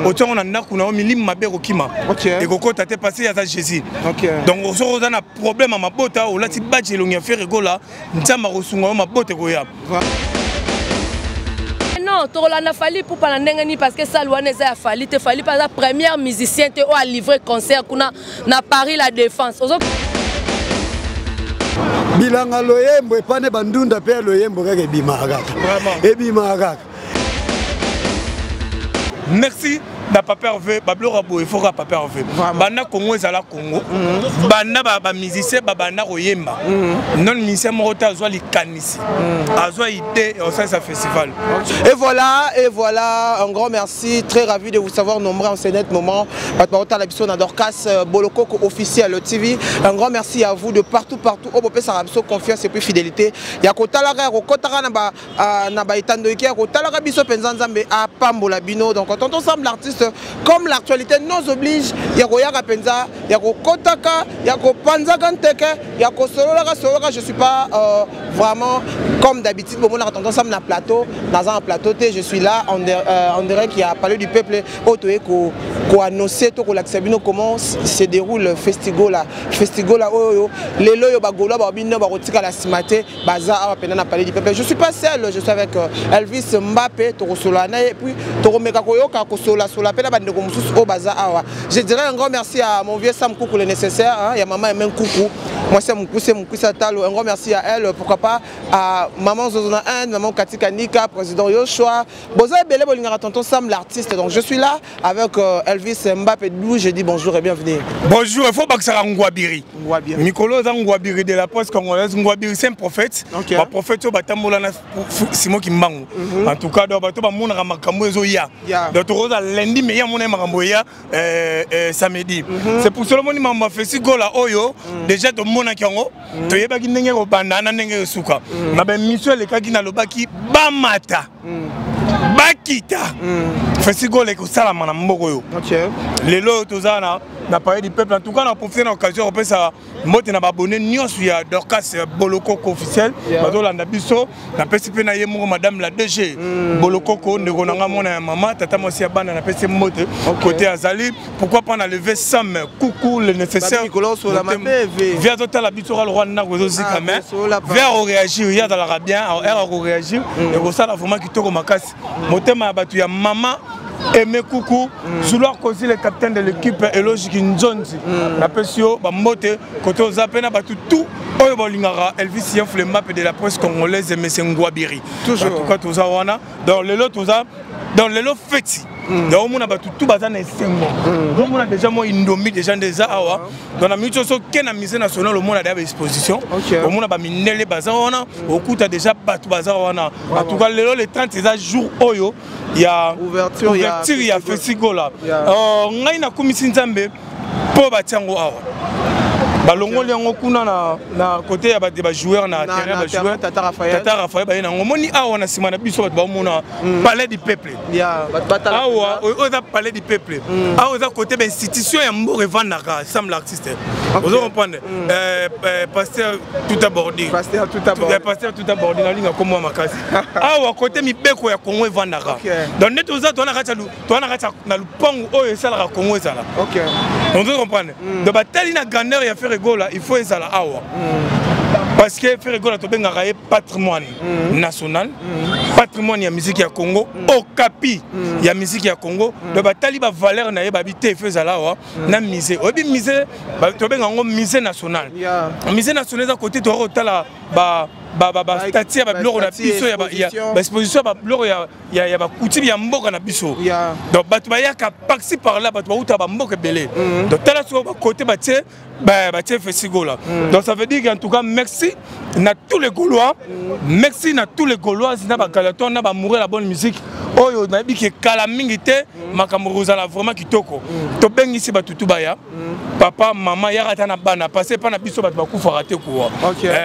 autant on a kuna milim mabe kokima et koko tate passé à Jésus donc on a un problème à mabota ou là ti badge longia faire gola ntamba kosunga mabote koya. Non, tu as fallu pour pas l'endengani parce que ça loin a fallu te fallu par la première musicien te a livré concert qu'on a Paris la défense. Bilanga loyembo et pas ne bandunda pe loyembo kaka ebimaka. Ebimaka. Merci. Papa Hervé, Bablo il faut que Papa Hervé. Banda Congo est à la Congo. Banda ba musicien banda Oyemba. Non musicien Morota Azwa li Kanisi. Azwa idée au sein de ce festival. Et voilà, un grand merci, très ravi de vous savoir nombreux en ce net moment. Patmorota la biso na Dorcas Boloko officiel TV. Un grand merci à vous de partout au Bopé Sarabso confiance et puis fidélité. Ya kotalara kotara na ba itandoike kotalara biso penzanzambe a Pambola Bino. Donc quand on ensemble l'artiste comme l'actualité nous oblige, Yakoya Penza, Yako Kotaka, Yako Panzaganteke, Yako Solola, je ne suis pas vraiment comme d'habitude, on a entendu ensemble dans le plateau, dans un plateau, je suis là, on dirait qu'il y a parlé du peuple, qui a annoncé comment se déroule le festival là, les loyaux bagola, babino, barotika la simate, baza, a parlé du peuple. Je ne suis pas seul, je suis avec Elvis Mbappé, Toro Solana, et puis Toro Mekakoyoka, Kosola, je dirais un grand merci à mon vieux Sam Koukou le nécessaire, il y a maman et même Koukou. Moi c'est mon cousin Talo, un grand merci à elle, pourquoi pas à maman Zozona 1, maman Katika Nika, président Yoshua, Boza et Belé Bolingara tonton Sam l'artiste. Donc je suis là avec Elvis Mbappé Dou, je dis bonjour et bienvenue. Bonjour, il faut pas que ça Ngouabiri. Mikolo Ngouabiri de la poste congolaise, Ngouabiri c'est un prophète. Un prophète Batambolana Simon Kimbangu. En tout cas, Bato Bamona Ramakambo Zoya. Lundi mais il y a mon Maramboya samedi. C'est pour cela que je fait si gola oyo déjà de mon akango to yeba ki ndenge ko bandana ndenge suka. Na ba mission le kaki na lobaki bamata. Bakita. Fait si gola ko sala mana mboko yo. Lelo tozana na parler du peuple en tout cas on a profité de l'occasion on peut ça mote na abonné nyonso ya Dorcas Boloko officiel bazolanda biso na pesi pe na yemo madame la DG Boloko ko ndeko nanga mona maman tata mosi ya bana na pesi mote côté azali pourquoi pas na lever Sam Koukou le nécessaire via tota la biso le roi na gozo zika mais vers réagir il y a dans la bien elle réagir et ko ça la vraiment kitoko makasi motema batu ya maman Aimé Koukou, Zouloir Kosi le capitaine de l'équipe Elogique Nzonzi. La Pessio, Bamote, côté aux Apena, tout, Oyo Bolingara, Elvis Yef, le map de la presse congolaise et M. Ngouabiri. Toujours. En tout cas, tout ça, dans le lot, tout ça, dans le lot fêti. Donc, on a tout bazan et sengo. Donc, on a déjà moi indomi déjà des awa. Dans la mutuelle, quelle a misé nationale, le monde a des expositions. Au monde a miné les bazans, au coup, tu as déjà battu bazan. En tout cas, les 30 jours, Oyo, il y a ouverture, il y a festival là. On a une commission Nzambe pour bâtir awa. Balongo liango kuna na côté ya ba joueur na terrain ba joueur Tata Raphaël ba na ngomoni awa na sima na biso ba mona palais du peuple ya awa oza palais du peuple awa oza côté ba institution ya Mbore Vandaka Sam l'artiste vous comprenez pasteur tout abordé pasteur tout abordé na linga comme makasi awa côté mibeko ya Congo Vandaka donc net oza to na kata na lupango oyo sala Congo ezala OK vous comprenez donc batali na grandeur ya Ferregola il faut ezala awa parce que Ferregola to benga raé patrimoine national patrimoine ya musique ya Congo au capi ya musique ya Congo donc batali ba valeur na ye babité faut ezala awa na musée obi musée to benga ngo musée national musée national à côté to rotala ba statue ba bloro na biso ya exposition ba bloro ya ba coutume ya mboka na biso donc batu ba yaka parti par là batu ba uta ba mboka belé donc tala so ba côté ba tie festival là donc ça veut dire qu'en tout cas merci na tous les Gaulois merci na tous les Gaulois na ba galaton na ba mourir la bonne musique oyo na bi ke kala mingi te makambo rozala vraiment kitoko to bengi si ba tutu baya papa maman yarata na bana passer pas na biso batu ba kufa raté quoi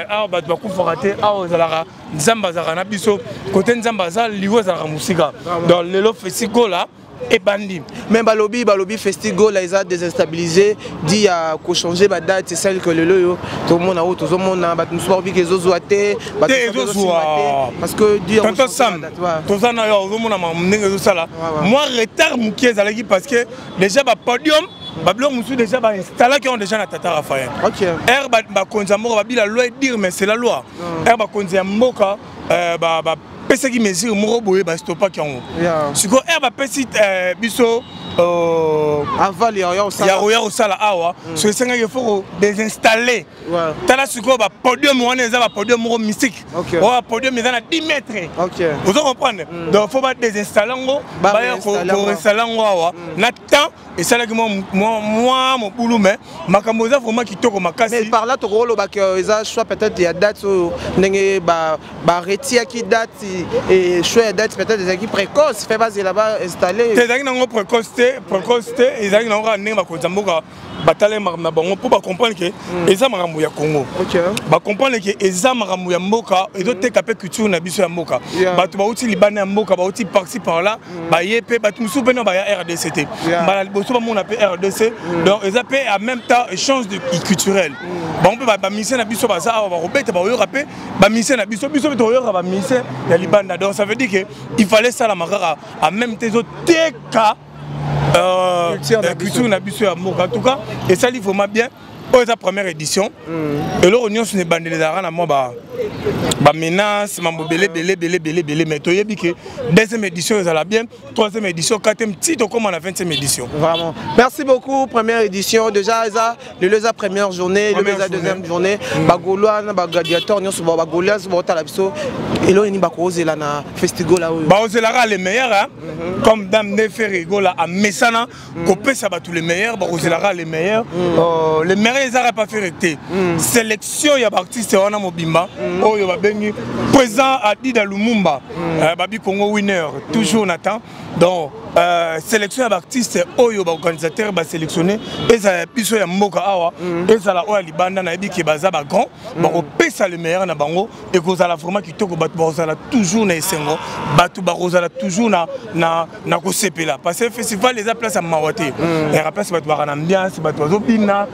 ah batu ba kufa raté ah zalaka nzamba zara na biso côté nzamba za liwo zara musika dans le festival là et bandi. Mais balobi festival là ils ont déstabilisé dit à ko changer ba date c'est celle que le tout le monde a tout le monde a battu soir bi que zozoate parce que dire tonton Sam tout ça na yo monde na ndenge ça là moi retard mukie ezalaki parce que déjà ba podium bablo musu déjà ba installé qui ont déjà na tata Raphaël. OK. Er ba konza moko ba bila loi dire mais c'est la loi. Er ba konza mboka ba pesa qui mesure moko boye ba stoppa qui ont. Siko er ba pesi biso aval ya roya osala awa so senga il faut désinstaller. Tala siko ba podium wana eza ba podium moko mystique. O ba podium eza na 10 mètres. OK. Vous comprenez? Donc faut pas désinstaller ngo ba ya ko installer ngo awa na temps et ça là que moi mon boulot mais makambo za vraiment kitoko makasi. Mais par là to rolo ba que eza choix peut-être il y a date ndenge ba retia qui date et choix date peut-être des équipes précoces fait base là-bas installer. Des équipes non précoce ils arrivent dans un néma comme Zamboga bataille na bango pour ba comprendre que eza makambo ya Congo. OK. Ba comprendre que eza makambo ya mboka et d'autres capé culture na biso ya mboka. Ba tu ba uti libana ya mboka ba uti par-ci par-là ba yepé ba tu musu beno ba ya RDCT. Ba boso ba mon appel RDC donc eza pe en même temps échange de culturel. Ba on peut ba mission na biso ba ça ba robeta ba yo rapé ba mission na biso to yo ba mission ya libana donc ça veut dire que il fallait ça la makara en même temps teka culture na biso ya mboka en tout cas et ça il faut bien c'est la première édition et là on y a une bande de arana moi ba menace mambo belé mais to yebi que deuxième édition ça la bien troisième édition quatrième titre comme on a 20e édition vraiment merci beaucoup première édition déjà le leza première journée le leza deuxième journée ba goloa na ba gladiateur nyonso ba golias ba tala biso et là ni ba ko ozela na festival là ba ozela les meilleurs hein comme dame Neferego là à Messana ko pesa ba tous les meilleurs ba ozela les meilleurs les meilleurs ils n'ont pas fait arrêter. Sélection, il y a des artistes qui Mobimba, il y a des présents à Dida Lumumba, Babi Congo winner, toujours Nathan. Donc, sélection il y a des artistes qui sont organisateurs sélectionnés, et ça y a Mboka Awa, et ça y a Libanda, qui est basé à grand, on peut ça le meilleur, et qu'on a vraiment qui toque, toujours na Essengo, toujours na Kosepela. Parce que le festival les a placés à Mawate. Et après, c'est une ambiance, c'est une bina,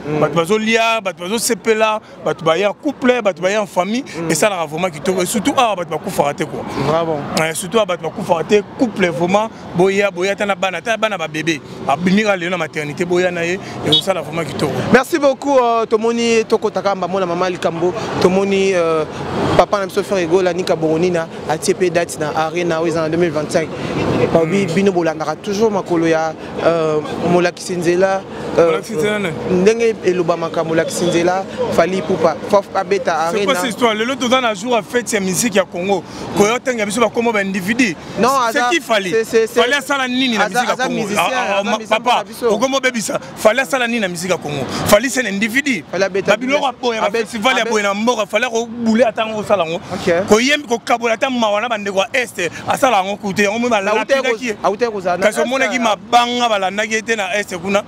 lia, bato sepela, bato baya couple, bato baya en famille et ça la vraiment qui tourne surtout ah bato baku farate quoi. Bravo. Surtout bato baku farate couple vraiment boya tana bana ba bébé. Abimira le na maternité boya na ye et ça la vraiment qui tourne. Merci beaucoup Tomoni Toko Takamba mona maman Likambo, Tomoni papa na biso Ferego la Nika Boronina a TP date na Arena en 2025. Babi bino bolanda toujours makolo ya Molaki Sinzela ndenge eloba makambo la Sinzela fali poupa fof abeta arena. C'est quoi cette histoire? Le lot dans un jour a fait cette musique ya Congo. Koyotenga biso ba comme un individu. Non, c'est qui fallait? Fallait ça la nini na musique ya Congo. Papa, ogomo bebisa. Fallait ça la nini na musique ya Congo. Fallait c'est un individu. Babilo rapoya ba festival ya boyena mbora fallait ko boule atango sala ngo. Koyem ko kabola ta mawana bande kwa est asala ngo kuté ngo ma la ki. Kaso mona ki mabanga balanda ki était na est kuna.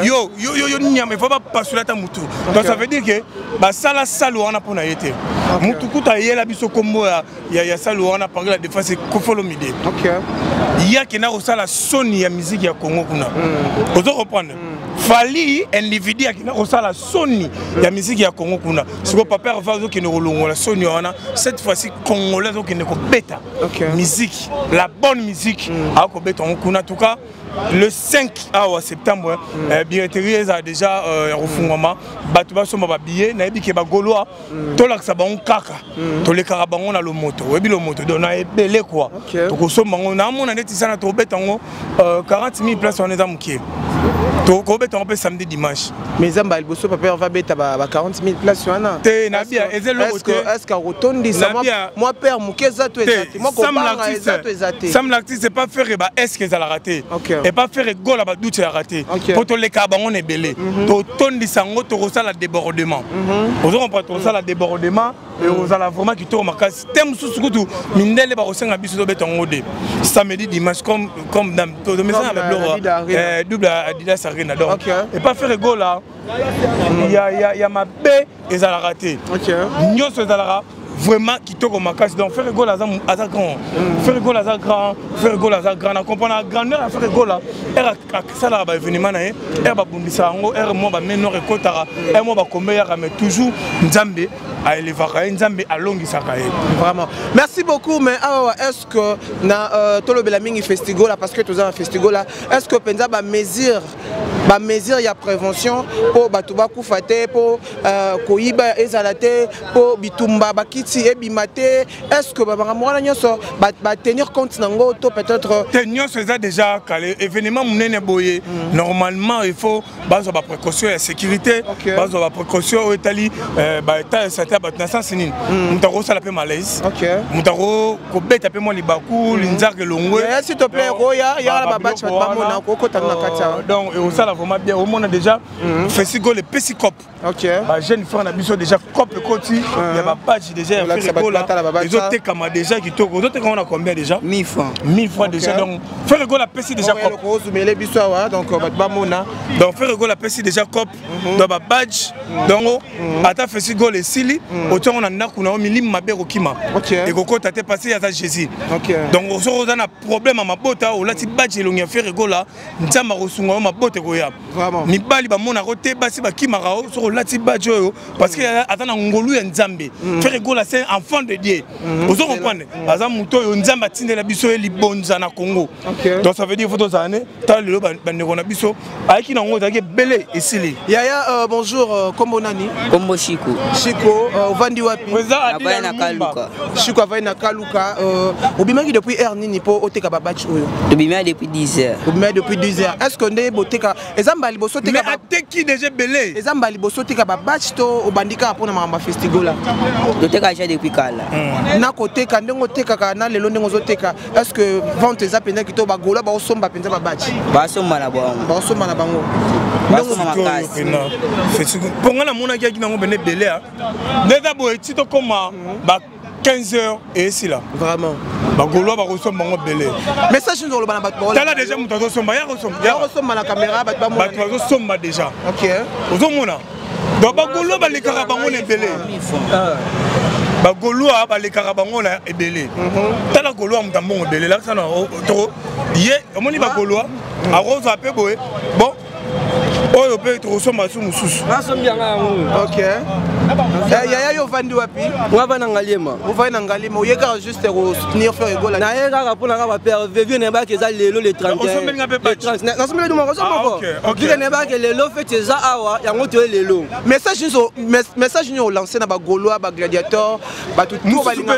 Yo nyama il faut pas passer la ta mutu. Donc ça veut dire que ba sala salo wana pona yete. Mutu kuta yela biso kombo ya salo wana par la défense Kofolomide. OK. Il y a qui na osala soni ya musique ya Congo kuna. Ozo reprendre. Fali individu qui na osala soni ya musique ya Congo kuna. Siko papa vazo qui ne rolongo la soni wana cette fois-ci congolais qui ne ko beta. Musique, la bonne musique a ko beta kuna en tout cas. Le 5 septembre, billetterie a déjà refungwama. Batuba soma ba billet, na ebike ba goloa. To la sa bango kaka. To le karabango na lo moto. Webi lo moto do na ebele quoi. To ko soma bango na mona neti sana to betango 40 000 places on est à mukie. To ko betango pe samedi dimanche. Mais zamba el bosso papa va beta ba 40 000 places wana. Te na bia ezelo est-ce que rotondi ça moi père mukie za to ezati. Moi ko banga za to ezati. Sam l'artiste c'est pas faire ba est-ce que ça l'a raté. Et pas faire goal à doute à raté. Pour tous les cas, on est belé. To tondi sango to rosa la débordement. Vous comprenez to rosa la débordement et vous allez vraiment qui tourne ma case. Thème sous surtout mindele ba rosa ngabiso do beton odé. Samedi dimanche comme dans to maison avec double Adidas Arena donc. Et pas faire goal là. Il y a ma baie et ça l'a raté. Nyo ça l'a vraiment kitoko makasi donc faire rigolo aza grand faire rigolo aza grand faire rigolo aza grand na comprendre la grandeur à faire rigolo era sala ba événement na e era ba bundisa ngo era mo ba menor ekotara era mo ba kombeya mais toujours nzambe a élevera nzambe alongisaka ye vraiment merci beaucoup mais est-ce que na tolo belamingi festival là parce que tous un festival là est-ce que penza ba mesure il y a prévention pour batuba kufate pour koyiba ezalate pour bitumba bakiti e bimate est-ce que ba mwana nyoso ba tenir compte nango to peut-être tenir ça déjà calé événement munene boye normalement il faut bazo ba précaution et sécurité bazo ba précaution au Italie ba état ça ba na sens nini mutaro sala pe malaise mutaro ko beta pe mo libaku linzarge longwe s'il te plaît roya ya ba batch ba mona ko kota na kata donc et ça là vraiment bien au monde déjà festival le petit cop ba jeune frère na biso déjà cop koti il y a ba badge déjà festival les autres kama déjà qui toko autres on a combien déjà 1000 francs déjà donc faire rigolo la pesi déjà cop donc ba mona donc faire rigolo la pesi déjà cop donc ba badge donc ata festival le sili autant on a nakuna o milim mabero kima et koko tate passé à Jésus donc on a un problème à mabota ou là ti badge longia faire rigolo nzamba kosunga mabote koya mibali ba mona rote basi ba kima rao sur là ti badge parce que atana ngolu ya nzambe faire rigolo c'est enfant de Dieu vous comprenez aza muto yo nzamba tinde la biso libonza na Congo donc ça veut dire photos années ta lelo ba ndeko na biso aiki na ngo take belé esili yaya bonjour kombo nani kombo Chico vandi wapi na Kaluka Chico avai na Kaluka obimaki depuis heure nini po oteka ba batch oyo obimaki depuis 10h obimaki depuis 10h est-ce que ndé boteka ezamba liboso teka mais ateki déjà belé ezamba liboso teka ba batch to obandika pona mamba festival là toteka déjà depuis kala na koteka ndengo teka kana lelo ndengo zoteka est-ce que vente za penda kito ba gola ba osomba penza ba batch ba somba na bango pour nga mona ki na ngo bene belé déjà bo etito koma ba 15h et ici là vraiment ba golo ba resomba ngo belé message nous lobana ba tala déjà muto resomba ya resomba na caméra ba ba resomba déjà OK ozo mona donc ba golo ba lekaka bango ne belé ba golo ba lekaka bango na ebelé tala golo am tambongo belé là ça no to ye omoni ba golo a rose a pe boye bon oyo pe to resomba su mususu OK yaya yo vandi wapi ngava na Ngaliema uvai na Ngaliema oyeka juste ko soutenir faire gola na yeka ka pona ka ba père vivre ne ba ke za lelo le 31 na sombele du moko vivre ne ba ke lelo fait za awa yango to lelo message ni o lancer na ba goloa ba gladiateur ba tout ba linga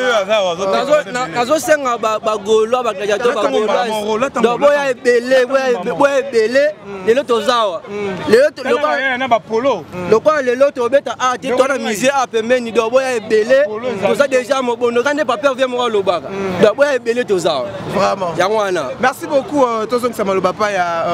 nazo senga ba goloa ba gladiateur ba goloa do boya ebele lelo to zawa lelo to na ba polo lokwa lelo to beta a ti to na musée a pembeni do boya ebele to ça déjà mo bono quand pas peur vient mo lobaka do boya ebele to zawa vraiment yango wana merci beaucoup tozo que ça maloba pa ya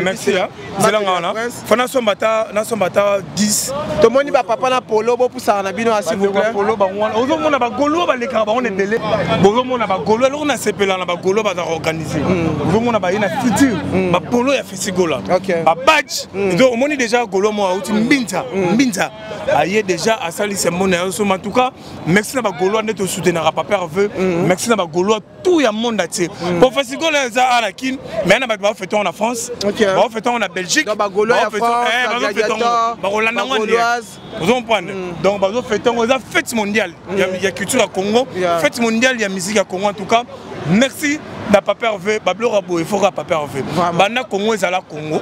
merci c'est là ngana fana sombata 10 to moni ba papa na polo bo pousa na bino s'il vous plaît polo ba wana ozo mona ba golo ba lekaka ba on ebele bozo mona ba golo alors na sepela na ba golo ba organiser ozo mona ba ina futur ba polo ya festival ba badge donc on moni déjà golo mo auti mbinza aye déjà à sali c'est mon en tout cas merci na ba golo net to soutenir papa veut merci na ba golo tout ya monde ati pour festival za ala kin mais na ba fêter en France ba fêter en Belgique ba golo ya France ba Hollande vous comprenez donc ba fêter on a fête mondiale il y a culture à Congo fête mondiale il y a musique à Congo en tout cas merci na papa veut ba blora bo il faut ka papa veut bana Congo ezala Congo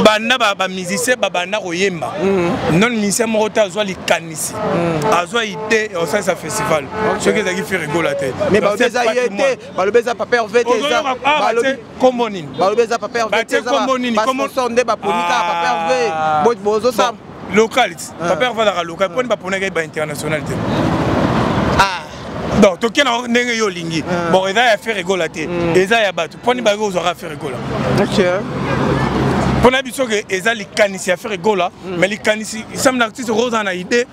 bana ba musicien bana koyemba non musicien morota zo li kanisi azwa idée au sein sa festival ce que ça qui fait rigoler tête mais ba beza yete ba le beza papa veut ça ba le combonine ba le beza papa veut ça comment sonde ba ponika papa veut bozo ça localité papa veut la local poni ba poneka ba international donc toki na ndenge yo lingi bon eza ya faire rigoler te eza ya bato poni ba go zora faire rigoler OK pona biso ke eza likanisi ya faire rigoler mais likanisi samna artiste rose na idée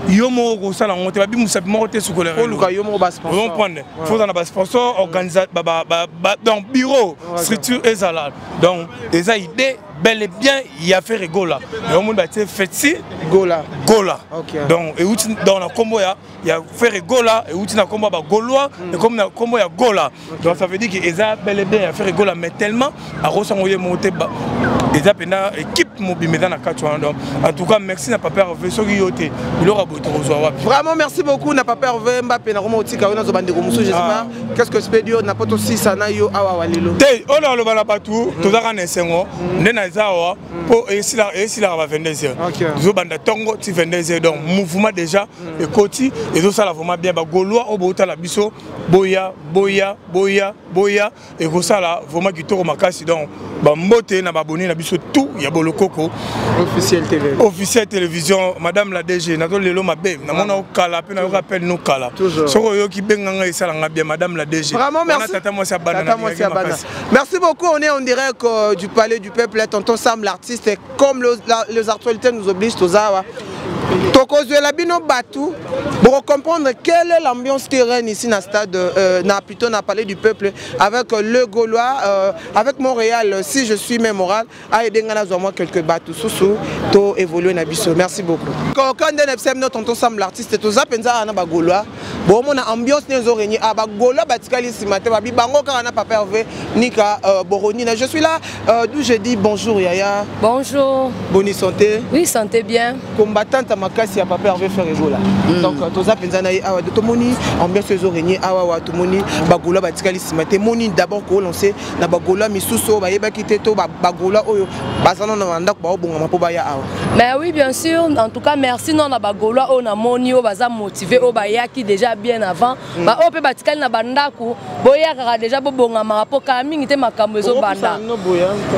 yo mo ko sala ngote ba bimusa mo te sukola ko luka yo mo ba sponsor on prendre faut dans ba sponsor organiser donc bureau structure ezala donc eza idée bel et bien il y a fait Gola. Et au monde a été fait si Gola. Gola. Okay. Donc et dans la combo il y a fait Gola et où tu na combo ba Gaulois et comme na combo il y a Gola. Donc ça veut dire que Eza bel et bien il y a fait Gola mais tellement à ressentir monter Eza pena équipe mobile dans la Katouan. Donc en tout cas merci n'a pas peur vaisseau qui yoté. Il aura beau vraiment merci beaucoup n'a pas peur Mbappé na Roma otika on a zobande komusu j'espère. Qu'est-ce que je peux dire n'a pas aussi ça na yo awa walelo. Té on a le bala partout tout ça kan ensengo ndena zawa pour essayer va 22h. Zo banda tongo ti 22h donc mouvement déjà et côté et tout ça là vraiment bien ba Gaulois au bota la biso boya et ça là vraiment qui toro makasi donc ba mbote na ba boni na biso tout ya bolokoko officiel télévision madame la DG na to lelo mabe na mona o kala pe na rappel nous kala soko yo ki benganga isala nga bien madame la DG vraiment merci beaucoup on est en direct du palais du peuple tonton Sam l'artiste et comme les actualités nous obligent tous à la bino Batou pour comprendre quelle est l'ambiance terrain ici dans stade plutôt dans palais du peuple avec le Gaulois avec Montréal si je suis mémoral à aider moi quelques Batou sous to évoluer na biso merci beaucoup quand on tonton Sam l'artiste tous à penza na ba Gaulois bon mon ambiance les oreilles à ba Gaulois batikali si matin ba bango kana papa Hervé nika Boroni je suis là d'où je dis bonjour Yaya bonjour bonne santé oui santé bien combattante makasi ya papa Hervé faire Gola donc toza penza na awa de tomoni ambiance les oreilles awa tomoni ba Gaulois batikali si matin moni d'abord ko lancer na ba Gaulois misuso ba yeba kiteto ba Gaulois oyo basana na ndako ba obonga mapo ba ya awa mais oui bien sûr en tout cas merci non na ba Gaulois o na moni o baza motivé o ba yaki déjà bien avant ba o pe batikali na bandako boya kaka déjà bobonga mapo kamingi te makambo ezo banda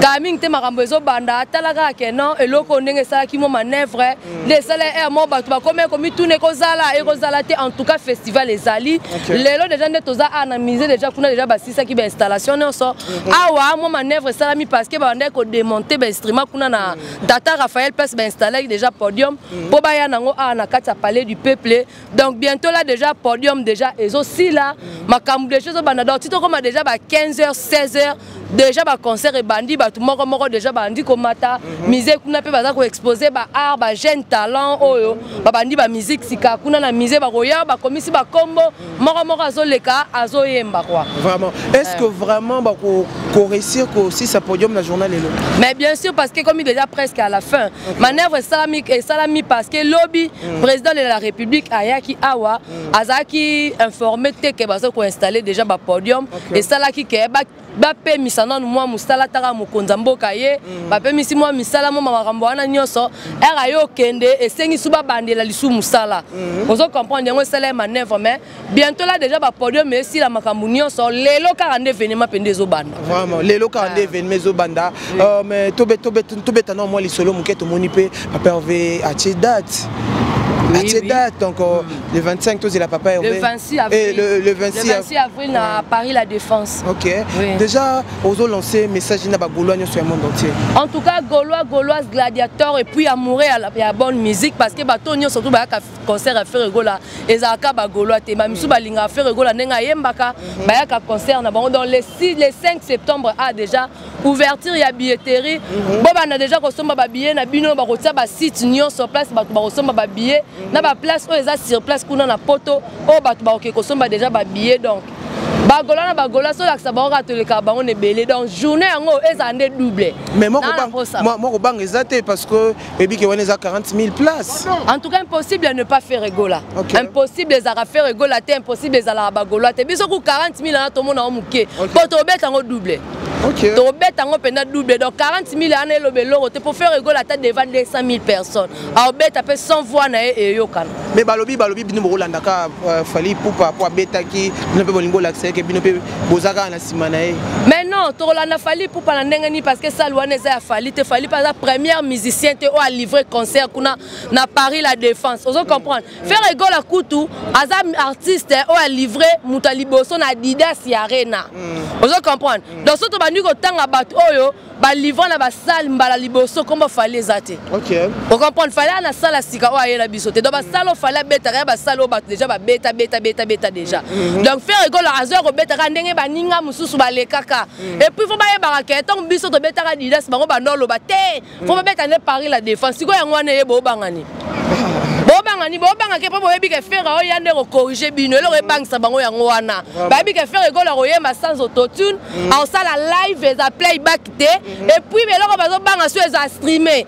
kamingi te makambo ezo banda atalaka ke non eloko ndenge sala ki mo manœuvre les salaires mo batu ba comme tourner kozala et kozala te en tout cas festival ezali lelo déjà ne toza anamiser déjà kuna déjà ba sisa ki ba installation non so awa mo manœuvre sala mi parce que ba ndeko démonter ba instrument kuna na Tata Raphaël place ba installer déjà podium po ba ya nango na kati ya palais du peuple donc bientôt là déjà podium déjà ezo si là makambo de choses banda donc tito comme déjà ba 15h 16h déjà ba concert et bandi ba tout moko déjà bandi komata musique kuna pe baza ko exposer ba art ba jeune talent oyo ba bandi ba musique sika kuna na musique ba roya ba komisi ba combo moko azoleka azoyemba quoi vraiment est-ce que vraiment ba ko réussir ko aussi sa podium la journée lelo mais bien sûr parce que comme il est déjà presque à la fin manœuvre salami parce que lobby président de la République ayaki awa azaki informé que baza ko installer déjà ba podium et salaki ke ba pe misana moi musala taka mokonza mboka ye ba pe misi moi misala mo makambo wana nyoso era yo kende et sengi suba bandela lisu musala ozo comprendre yango sala manœuvre mais bientôt là déjà ba podium mais si la makambo nyoso lelo 42 événements pende zo banda vraiment lelo 42 événements zo banda mais tobeta non moi li solo muketo moni pe papa Hervé a date date donc le 25 tous il a papa Hervé le 26 avril et le 26 avril à Paris la Défense. OK déjà ozo lancer message na ba Gaulois sur le monde entier en tout cas Gauloise gladiateur et puis amoureux à la bonne musique parce que batonio surtout ba concert à faire Gola ezaka ba Gaulois te ba misu ba linga faire Gola nenga yembaka ba ya concert na bango dans le 5 septembre a déjà ouverture ya billetterie bo bana déjà ko somba ba billet na bino ba kotia ba site nyo sur place ba ko somba ba billet na ba place o eza sur place kuna na poto o ba ko somba déjà ba billet donc Bagola na Bagola so la sabora to le kabango ne belé donc journée yango ezande double mais moi bang ezate parce que ebi ke wana 40 000 places en tout cas impossible de ne pas faire Gola impossible les ara faire Gola te impossible les ala Bagola te biso ku 40 000 na to mona muke po to beta ngo double to beta ngo pena double donc 40 000 ana lo beloro te pour faire Gola ta devant 200 000 personnes a beta pe 100 voix na e yokana mais balobi bino mo rolanda ka fali poupa po beta ki ne pe bolingo l'accès que bino pe bozaka na simana e mais non to rolanda fali poupa na ndengani parce que ça loi neza fali te fali pas la première musicien te o a livré concert kuna na Paris la Défense ozo comprendre faire Gola kutu azam artiste o a livré mutaliboso na Adidas Arena ozo comprendre donc surtout bandi kotanga bato oyo balivre na basale mbala liboso kombo fallait ezate. OK. Vous comprenez fallait na sala sika o ayela biso te. Donc basalo fallait beta ya basalo bato déjà ba beta déjà. Donc faire rigolo azo ko beta ka ndenge baninga mususu balekaka. Et puis faut ba yeba ka tant biso to beta ka didas bango bandolo ba te. Faut ba beta ne Paris la défense. Siko yango wana yebo bangani. Bobanga ke po boyebi ke faire o yande ko corriger bino le rebangisa bango yango wana. Ba yebi ke faire rigolo royema sans autotune. En sala live et a playback te. Et puis beloko bazo banga so eza streamer.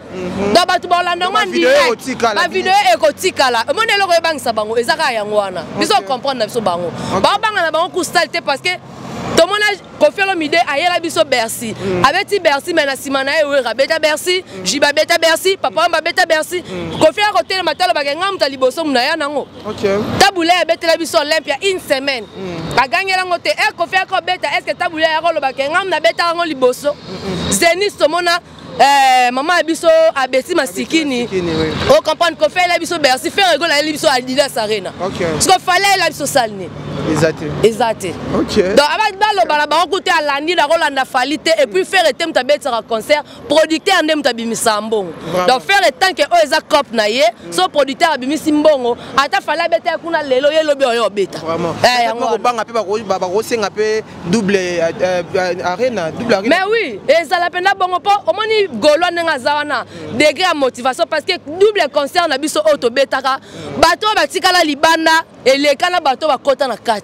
Donc batu bolanda ngo direct. Ba vidéo ekotikala. Monelo ko ebangisa bango ezaka yango wana. Biso comprendre na biso bango. Ba banga na bango ku style parce que tout le monde a confié l'idée à Yela Biso Bercy. Avec Bercy, mais na Simana et Beta Bercy, Jiba Beta Bercy, Papa Beta Bercy. Confié à côté le matin, le bagangam taliboso mnaya nango. OK. Taboulé Beta la Biso Olympia une semaine. A gagné la moté. Et confié à Beta, est-ce que taboulé à le bagangam na Beta rango liboso. Zenith tout le monde a maman Biso a Bessi Masikini. On comprend qu'on fait la Biso Bercy, faire rigolo la Biso Adidas Arena. OK. Ce qu'il fallait la Biso Salné. Exact. OK. Donc avec balo bala ba côté à landi la Rolanda Falite et puis faire thème ta bête sur concert producteur ndem ta bimisa mbongo. Donc faire le temps que o eza cop na ye so producteur abimisi mbongo ata fala bête kuna lelo ye lobi oyo beta. Vraiment. Yango banga pe ba ko senga pe double arena. Mais oui, et ça la peine bongo po au moni golo nga zawana degré à motivation parce que double concert na biso auto betaka bato batikala libanda et les kana bato ba kota na kati.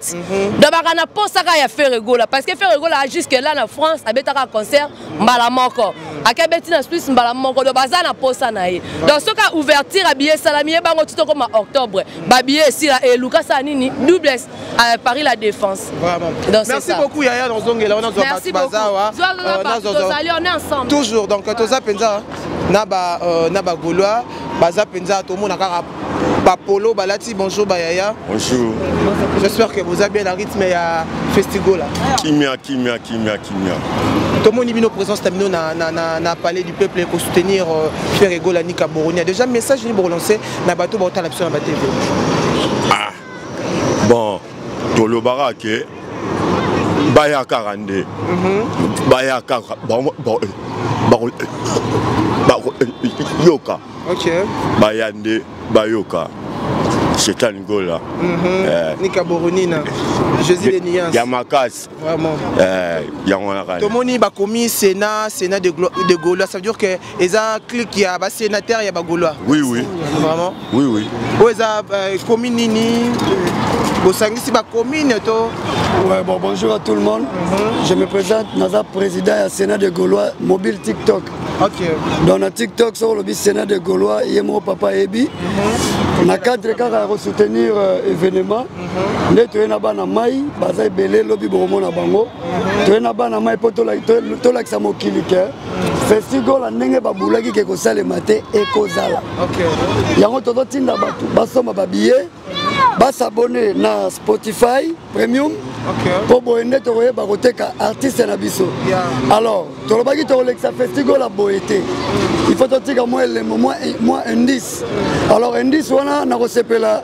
Donc bakana posaka ya faire rigola parce que faire rigola jusque là na France abetaka concert mbala moko. Akabeti na plus mbala moko do bazana posa na ye. Donc soka ouverture à billet salamier bango tout comme octobre. Ba billet si la et Lucas Sanini double à Paris la Défense. Vraiment. Merci beaucoup Yaya dans Zongela on a bazawa. On est ensemble. Toujours donc toza penza na ba Gaulois baza penza tout monde na Polo Balati, bonjour Bayaya. Bonjour. J'espère que vous avez bien le rythme à festival. Kimia. Tout le monde est présent na palais du peuple pour soutenir Faire Rigola Nika Boronia. Déjà message pour relancer na bateau pour la sur la TV. Ah. Bon, tout le baraque Baya 42. Baya 40. Yoka. OK. Bayande, Bayoka. C'est un gola. Nika Boronina. Jésus les nuances. Yamakas. Vraiment. Yamaka. Tout le monde a commis Sénat de Gaulois. Ça veut dire que les clics qui a sénateur il y a Gaulois. Oui. Vraiment. Oui. Où est a commis Nini? Ouais, bon, bonjour à tout le monde. Je me présente, Naza président du Sénat de Gaulois, mobile TikTok. OK. Dans le TikTok, sur le Sénat de Gaulois, il y a mon papa Ebi. On a 4 cas à soutenir l'événement. Nous avons un maï, Bazaï Belé, Lobby Boromon à Bango. Nous avons un maï pour tout le festival la ndenge babulaki ke kosala matin et kozala. OK. Yango toto tinda batu basoma ba billet, ba s'abonner na Spotify Premium. OK. Pour boyende to ba koteka artiste na biso. Alors, to lobaki to lexa festival la boété. Il faut totika moi le moi indice. Alors indice wana na kosepela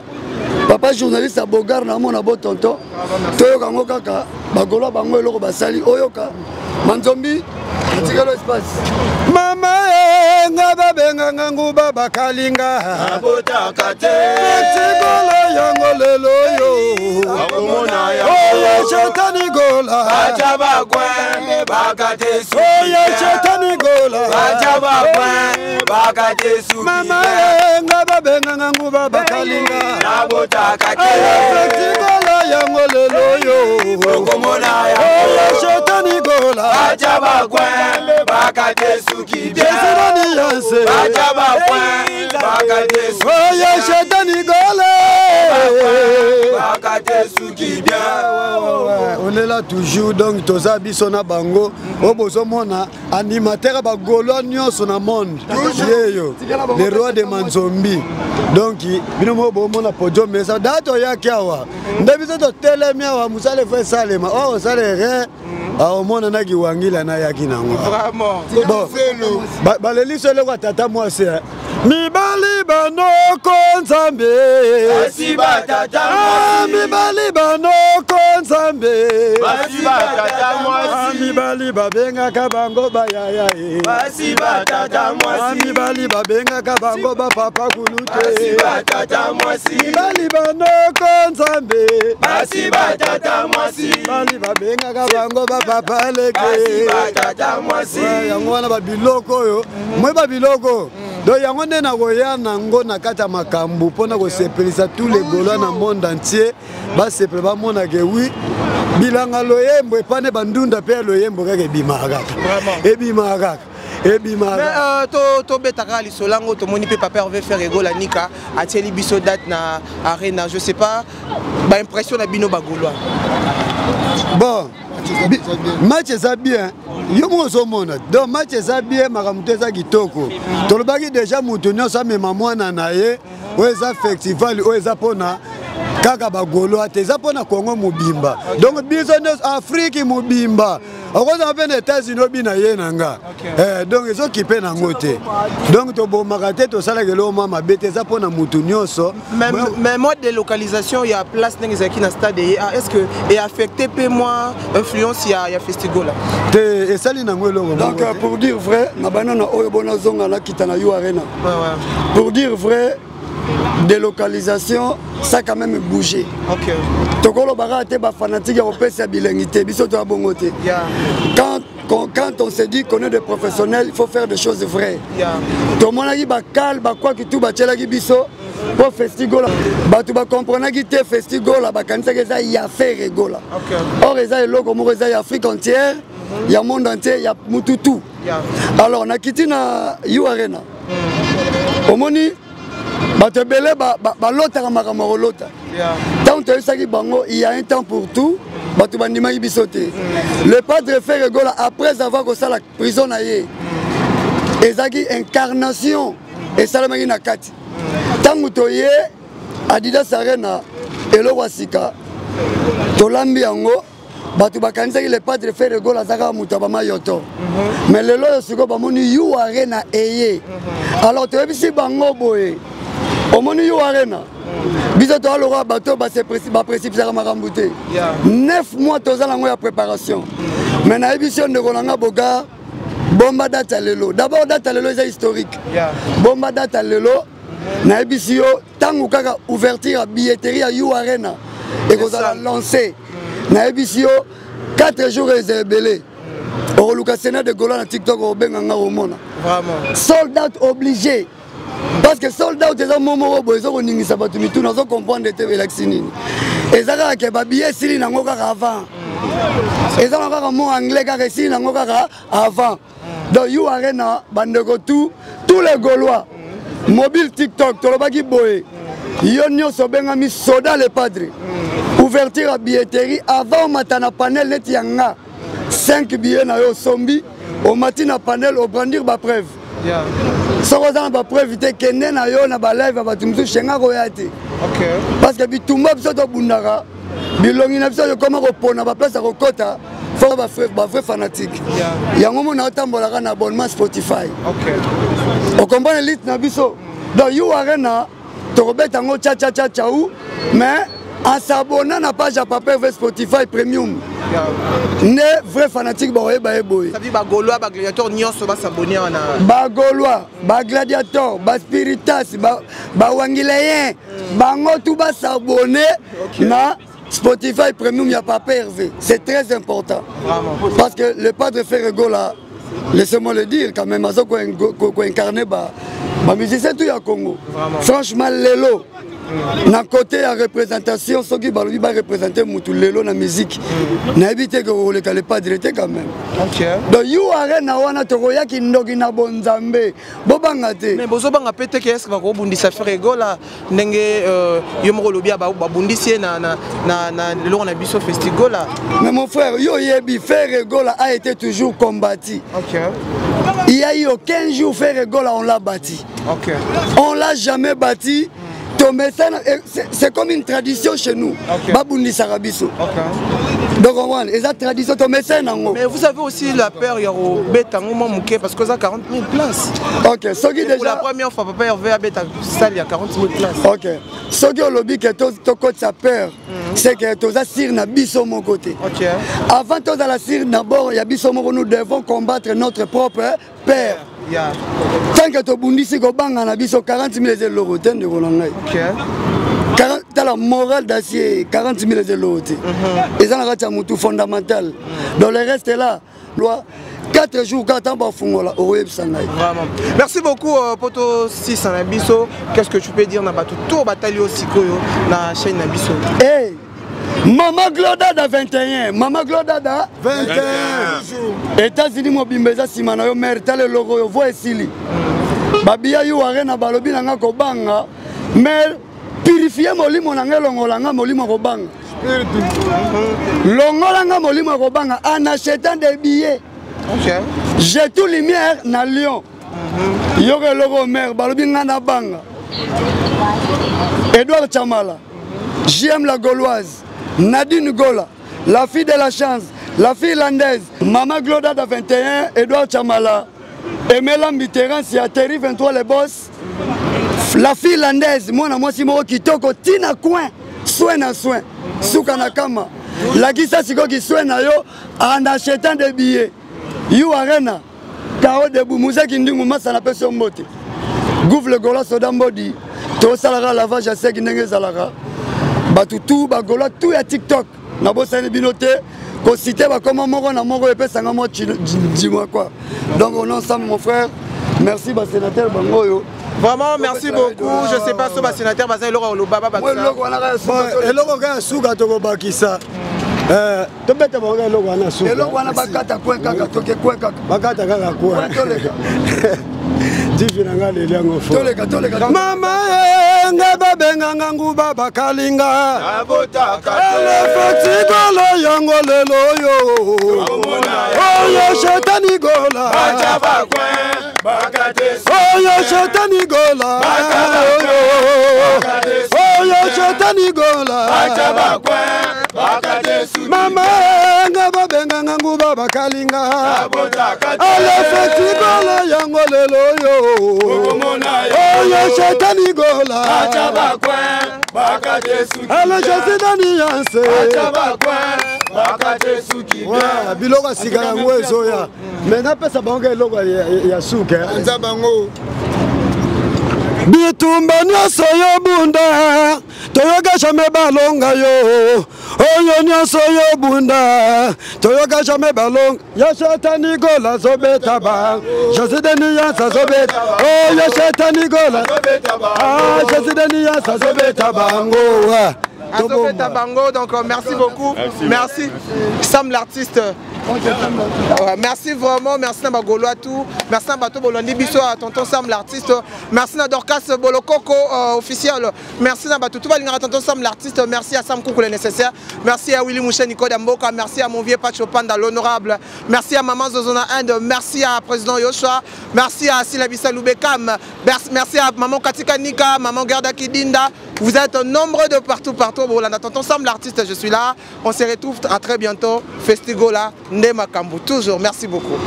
papa journaliste à Bogar na mon abo tonton. Toyoka ngo kaka bagolo bango eloko basali oyoka. Manzombi Tigalo espace. Mama ngaba benga ngangu baba kalinga abota kate Tigolo yango lelo yo akomona ya oya chetani gola achaba kwe bakate su oya chetani gola achaba kwe bakate su Mama ngaba benga ngangu baba kalinga abota kate Tigolo yango lelo yo akomona ya oya chetani gola achaba kwe bakate suki bia yanse achaba kwe bakate suki oya chetani gola bakate suki bia. On est là toujours donc toza biso na bango obozo mona animateur ba Gaulois nyonso na monde yeyo le roi de Manzombi donc bino mo bo mona podium mais ça dato ya kiawa ndabizo to telemi awa musale fe salema oh sale re au mona na kiwangila na yaki nango vraiment bon baleli sele kwa tata moi c'est mibali bano konzambe asiba tata mibali bano konzambe basi batata mwasi mibali babengaka bango bayaya basi batata mwasi mibali babengaka bango bapapa kulute basi batata mwasi mibali banoko nzambe basi batata mwasi mibali babengaka bango bapapa leke basi batata mwasi yango wana babiloko oyo mwe babiloko do yango nde na koya nango na kati ya makambo mpona kosepelisa tous les Gaulois na monde entier basepela bamonake wi bilanga loyembo epane bandunda mpe ya loyembo kaka ebimaka kaka ebimaka kaka tobetaka lisolango tomoni mpe papa Hervé Ferrego la nika atieli biso date na arena je sais pas baimpression na bino bagaulois bon match eza bien yo moko ozomona donc match eza bien makambo to eza kitoko tolobaki déjà moto nyonso amema mwana na ye oyo eza festival oyo eza mpona kaka bagaulois te eza mpona Congo mobimba donc biso nyonso Afrique mobimba okozala mpe na États-Unis obina ye na nga donc ezokipe nango te donc tobomaka te tosalaka eloko mwa mabe te eza mpona motu nyonso mais mode de localisation ya place ndenge ezalaki na stade est-ce que eaffecte mpe mwa influence ya festival te esali nango eloko donc pour dire vrai na banana oyo bona zonga nakita na yo arena pour dire vrai délocalisation ça quand même bougé. OK. Tokolo barate ba fanatique ya opesa bilengité biso to abongo te. Quand on se dit qu'on est des professionnels, il faut faire des choses vraies. Tout le monde a dit bakal bakwa ki tout bachela ki biso pour festival. Ba tu ba comprendre ki te festival ba kanisa ke za ya faire rigola. OK. Or eza eloko mo eza ya Afrique entière, ya monde entier, ya mututu. Alors na kitina you arena. Omoni batebele balotaka makambo kolota tant toyesaki bango il y a un temps pour tout bato bandimaki biso te le padre Ferregola après avoir kosala prison na ye ezaki incarnation esalamaki na kati ntango toye Adidas Arena eloko asika tolambi yango bato bakanisaki le padre Ferregola azaka moto bamayoto mais lelo oyo sikoyo bamoni yu arena eye alors toyebisi bango boye omoni yu arena biso toaloka bato baprécipisaka makambo te 9 mois toza nango ya préparation mais nayebi si yo ndeko nanga boga bomba date ya lelo d'abord date ya lelo eza historique bomba date ya lelo nayebi si yo ntango kaka ouverture ya billetterie ya yu arena ekozala lancé nayebi si yo 4 jours eza ebele okoluka Sénat de Gaulois na TikTok obenganga omona sold out obligé parce que sold out eza momoko boye ezokoningisa bato mituna ozokomprendre te elakisi nini eza kaka ke babillet esili nango kaka avant eza na kaka mo anglais kaka esili nango kaka avant donc yu arena bandeko tous les Gaulois mobile TikTok tolobaki boye yo nyonso obengami soda le padre ouverture ya billetterie avant omata na panel neti yanga 5 billets na yo sombi omati na panel obrandir bapreuve soko oza na bapreuve te kende na yo na balive ya bato mosusu shenga koya te parce que bitumba biso tobundaka bilongi na biso ekoma kopona baplace ya kokota fo bavrai fanatique yango mona otambolaka na abonnement Spotify okomprendre liste na biso donc yu arena tokobeta yango tchatchatchau mais en s'abonnant na page ya papa Hervé Spotify premium ne vrai fanatique baoyeba ye boye bagaulois bagladiateur nyonso basabone wana bagaulois bagladiateur baspiritas bawangileyen bango tout basabone na Spotify premium ya papa Hervé c'est très important parce que le padre Ferregola laissez-moi le dire quand même azo ko incarner ba musicien tout ya Congo franchement lelo na côté ya représentation soki balobi ba représenter mutu lelo na musique na ebite ko le kale padre te quand même donc you arena wana tokoyaki ndoki na bonzambe bobanga te mais bozobanga pete ke est-ce que bakobundisa Ferregola ndenge yo moko lobi babundisi na lelo na biso festival mais mon frère yo yebi Ferregola a été toujours combattu il y a eu aucun jour Ferregola on l'a bâti on l'a jamais bâti. C'est comme une tradition chez nous. Babundi Sarabiso. Donc on voit, les traditions sont mécènes. Mais vous avez aussi la peur, il y a parce que ça a 40 000 places. Ok, ce qui déjà... Pour la première fois, papa Hervé a il y a 40 000 places. Ok, ce qui est le lobby que tu as peur, c'est que tu as sir na biso mon côté. Ok. Avant de la sir, d'abord, il y a biso mon, nous devons combattre notre propre père. Yeah. Tant que tu bundisi ko banga na biso 40 000 euros, tu ne ok. T'as la morale d'acier, 40 000 euros. Et ça, c'est un fondamental. Donc le reste est là. 4 jours, 4 ans, Vraiment. Merci beaucoup, Poto 6 Nabiso. Qu'est-ce que tu peux dire dans tout bataille aussi dans la chaîne Nabiso? Hey, Maman Glodada 21. Maman Glodada 21. États-Unis, mon bimbeza simana yo mère, t'as le logo yo voix esili. Babia yu arena balobi nanga kobanga. Mère purifier molimo nanga longolanga molimo kobanga. Longolanga molimo kobanga en achetant des billets. Okay. J'ai tout lumière na Lyon. Yoke logo mère balobi ngana banga. Edouard Chamala. JM la Gauloise. Nadine Gola. La fille de la chance. La fille irlandaise. Maman Gloda de 21. Edouard Chamala. Emela Mitterrand. Si a Terry 23 les boss. La fille irlandaise. Moi si moro kitoko. Tina coin. Soin na soin. Souka na kama. La gisa siko qui soin na yo. En achetant des billets. You arena. Kao de Boumouza qui ndingu masa na peso mbote. Gouvre le Gola soda mbodi. To salara lavage à sec n'enge salara. Batutu bagola tout ya TikTok. Na bossa ne binoté. Ko cité ba comment moko na moko epesa nga mo dis-moi quoi. Donc on est ensemble mon frère. Merci ba sénateur bangoyo. Vraiment merci beaucoup. Je sais pas si ba sénateur ba zai loko lo baba ba. Ouais loko wana ka suka. Eloko ka suka to ko bakisa. To beta ba ga eloko wana suka. Eloko wana bakata kwen kaka toke kwen kaka. Bakata kaka kwen. Mama nga babenga ngangu baba kalinga elefeti golo yango lelo yo oyo shetani gola oyo shetani gola oyo shetani gola mama nga babenga ngangu baba kalinga elefeti golo yango lelo yo oyo shetani gola ale shetani yanse biloko sika yango ezoya me napesa bango eloko ya suke bitumba nyonso yo bunda toyoka jamais balonga yo oyo nyonso yo bunda toyoka jamais balonga yo shetani gola zobeta ba jesideni yansa zobeta oyo shetani gola jesideni yansa zobeta bango Azobeta Bango, donc merci beaucoup. Merci. Sam l'artiste. Merci vraiment, merci à Gaulois tout. Merci à Bato Bolandi Bisso, à tonton Sam l'artiste. Merci à Dorcas Bolokoko officiel. Merci à Bato tout à tonton Sam l'artiste. Merci à Sam Koukou le nécessaire. Merci à Willy Mouché Nico Damboka. Merci à mon vieux Pacho Panda l'honorable. Merci à Maman Zozona Inde. Merci à président Yoshua. Merci à Silabissa Loubekam. Merci à Maman Katika Nika, Maman Gerda Kidinda. Vous êtes nombreux de partout. Bon, on attend ensemble l'artiste, je suis là. On se retrouve à très bientôt. Festigola, Ndema Kambu. Toujours, merci beaucoup.